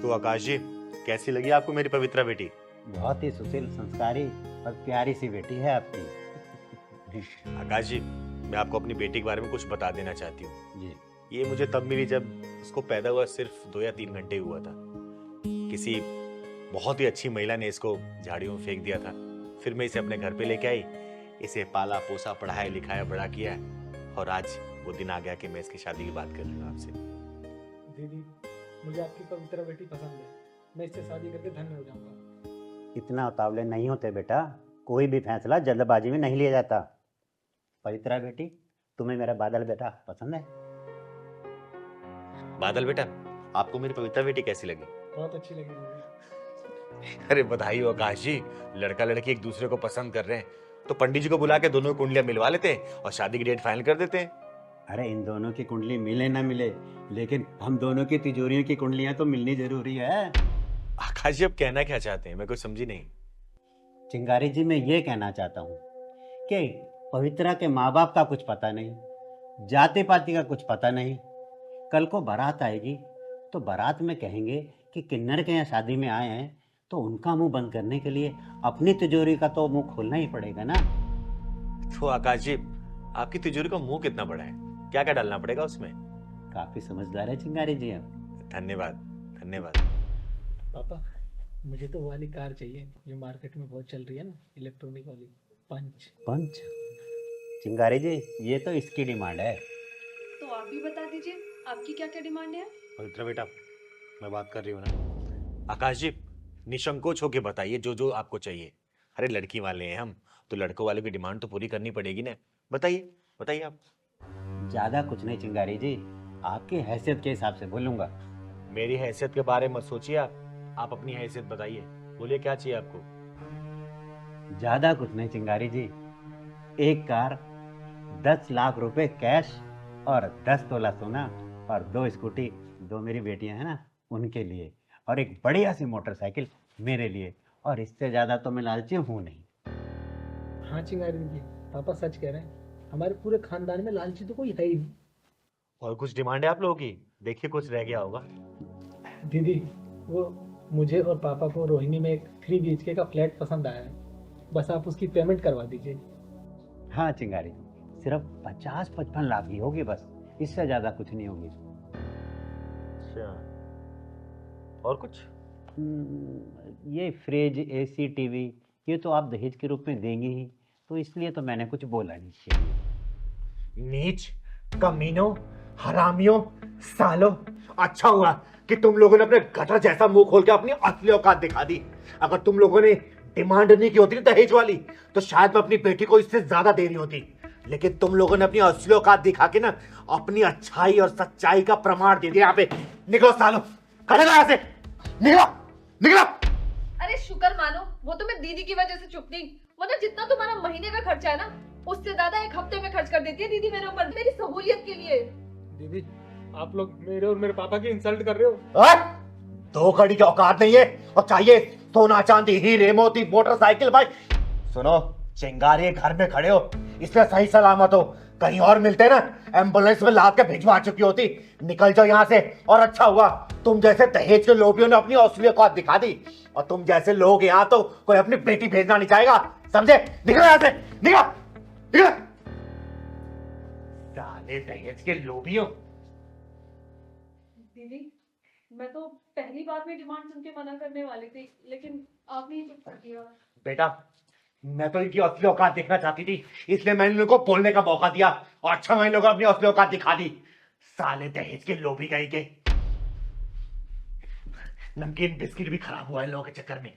तो आकाश जी, कैसी लगी आपको मेरी पवित्रा बेटी? बहुत ही सुशील, संस्कारी और प्यारी सी बेटी है आपकी। आकाश जी, मैं आपको अपनी बेटी के बारे में कुछ बता देना चाहती हूँ। जी। ये मुझे तब मिली जब उसको पैदा हुआ सिर्फ 2 या 3 घंटे हुआ था। किसी बहुत ही अच्छी महिला ने इसको झाड़ियों में फेंक दिया था। फिर मैं इसे अपने घर पे लेके आई, इसे पाला पोसा, पढ़ाया लिखाया, बड़ा किया, और आज वो दिन आ गया कि मैं इसकी शादी की बात कर रही हूँ आपसे। दीदी, मुझे आपकी पवित्र बेटी पसंद है। मैं इससे शादी करके धन्य हो जाऊंगा। इतना उतावले नहीं होते बेटा, कोई भी फैसला जल्दबाजी में नहीं लिया जाता। पवित्रा बेटी, तुम्हें मेरा बादल बेटा पसंद है? बादल बेटा, आपको मेरी पवित्रा बेटी कैसी लगी? बहुत अच्छी लगी मुझे। अरे बधाई हो आकाश जी, लड़का लड़की एक दूसरे को पसंद कर रहे हैं तो पंडित जी को बुला के दोनों कुंडलियां मिलवा लेते हैं और शादी की डेट फाइनल कर देते हैं। अरे इन दोनों की कुंडली मिले ना मिले, लेकिन हम दोनों की तिजोरियों की कुंडलियां तो मिलनी जरूरी है। आकाश जी, अब कहना क्या चाहते हैं? मैं कुछ समझी नहीं। चिंगारी जी, मैं ये कहना चाहता हूँ कि पवित्रा के माँ बाप का कुछ पता नहीं, जाति पाति का कुछ पता नहीं। कल को बारात आएगी तो बारात में कहेंगे कि किन्नर के यहाँ शादी में आए हैं, तो उनका मुंह बंद करने के लिए अपनी तिजोरी का तो मुंह खोलना ही पड़ेगा ना। तो आकाश जी, आपकी तिजोरी का मुंह कितना बड़ा है? क्या क्या डालना पड़ेगा उसमें? काफी समझदार है चिंगारी जी आप। धन्यवाद धन्यवाद। पापा, मुझे तो वो वाली कार चाहिए जो मार्केट में बहुत चल रही है ना, इलेक्ट्रॉनिक वाली, पंच। पंच? चिंगारी जी, ये तो इसकी डिमांड है। तो आप भी बता दीजिए, आपकी क्या क्या डिमांड है? पवित्रा बेटा, मैं बात कर रही हूँ ना। आकाश जी, निसंकोच होके बताइए जो जो आपको चाहिए। अरे लड़की वाले हैं हम, तो लड़कों वाले की डिमांड तो पूरी करनी पड़ेगी ना। बताइए बताइए आप। ज्यादा कुछ नहीं चिंगारी जी, आपकी हैसियत के हिसाब से बोलूंगा। मेरी हैसियत के बारे में मत सोचिए आप अपनी हैसियत बताइए। बोलिए क्या चाहिए आपको? ज्यादा कुछ नहीं चिंगारी जी, एक कार, 10 लाख रुपए कैश और 10 तोला सोना और 2 स्कूटी, 2 मेरी बेटियां हैं ना उनके लिए, और एक बढ़िया सी मोटरसाइकिल मेरे लिए। और इससे ज्यादा तो मैं लालची हूँ नहीं। हाँ चिंगारी दीदी, पापा सच कह रहे हैं। हमारे पूरे खानदान में लालची तो कोई है ही नहीं। और कुछ डिमांड है आप लोगों की? देखिए कुछ रह गया होगा। दीदी, वो मुझे और पापा को रोहिणी में एक 3 BHK का फ्लैट पसंद आया है। बस आप उसकी पेमेंट करवा दीजिए। हाँ चिंगारी, सिर्फ 50-55 लाख की होगी बस, इससे ज्यादा कुछ नहीं होगी। अच्छा, और कुछ? ये फ्रिज, AC, टीवी, ये तो आप दहेज के रूप में देंगे ही, तो इसलिए तो मैंने कुछ बोला नहीं चाहिए। नीच, कमीनों, हरामियों, सालों, अच्छा हुआ कि तुम लोगों ने अपने गटर जैसा मुंह खोल के अपनी असली औकात दिखा दी। अगर तुम लोगों ने डिमांड नहीं की होती ना दहेज वाली, तो शायद मैं अपनी बेटी को इससे ज्यादा दे रही होती। लेकिन तुम लोगों ने अपनी असली औकात दिखा के ना अपनी अच्छाई और सच्चाई का प्रमाण दे दिया। यहाँ पे निकलो सालों, खड़े रहो यहाँ से, निकलो निकलो। अरे शुक्र मानो, वो तो मैं दीदी की वजह से चुप थी, वरना जितना तुम्हारा महीने का खर्चा है ना, उससे ज्यादा एक हफ्ते में खर्च कर देती है दीदी मेरे ऊपर, मेरी सहूलियत के लिए। दीदी, आप लोग मेरे और मेरे पापा की इंसल्ट कर रहे हो। 2 कड़ी की औकात नहीं है और चाहिए सोना चांदी, हीरे मोती, मोटरसाइकिल। भाई सुनो, चिंगारी घर में खड़े हो इसलिए सही सलामत हो, कहीं और मिलते ना एम्बुलेंस में लाद के भिजवा चुकी होती। निकल जाओ यहाँ से। और अच्छा हुआ तुम जैसे दहेज के लोभियों ने अपनी असली औकात दिखा दी, और तुम जैसे लोग यहाँ तो कोई अपनी बेटी भेजना नहीं चाहेगा, समझे? निकलो यहाँ से, निकलो निकलो। साले दहेज के लोभियों। दीदी, मैं तो पहली बार में डिमांड सुन के मना करने वाली थी, लेकिन आपने ही चुप कर दिया। बेटा, मैं तो इनकी असली औकात देखना चाहती थी, इसलिए मैंने इन लोगों को बोलने का मौका दिया, और अच्छा मैं इन लोगों को अपनी असली औकात दिखा दी। साले दहेज के लोभी गई के। नमकीन बिस्किट भी खराब हुआ है इन लोगों के चक्कर में।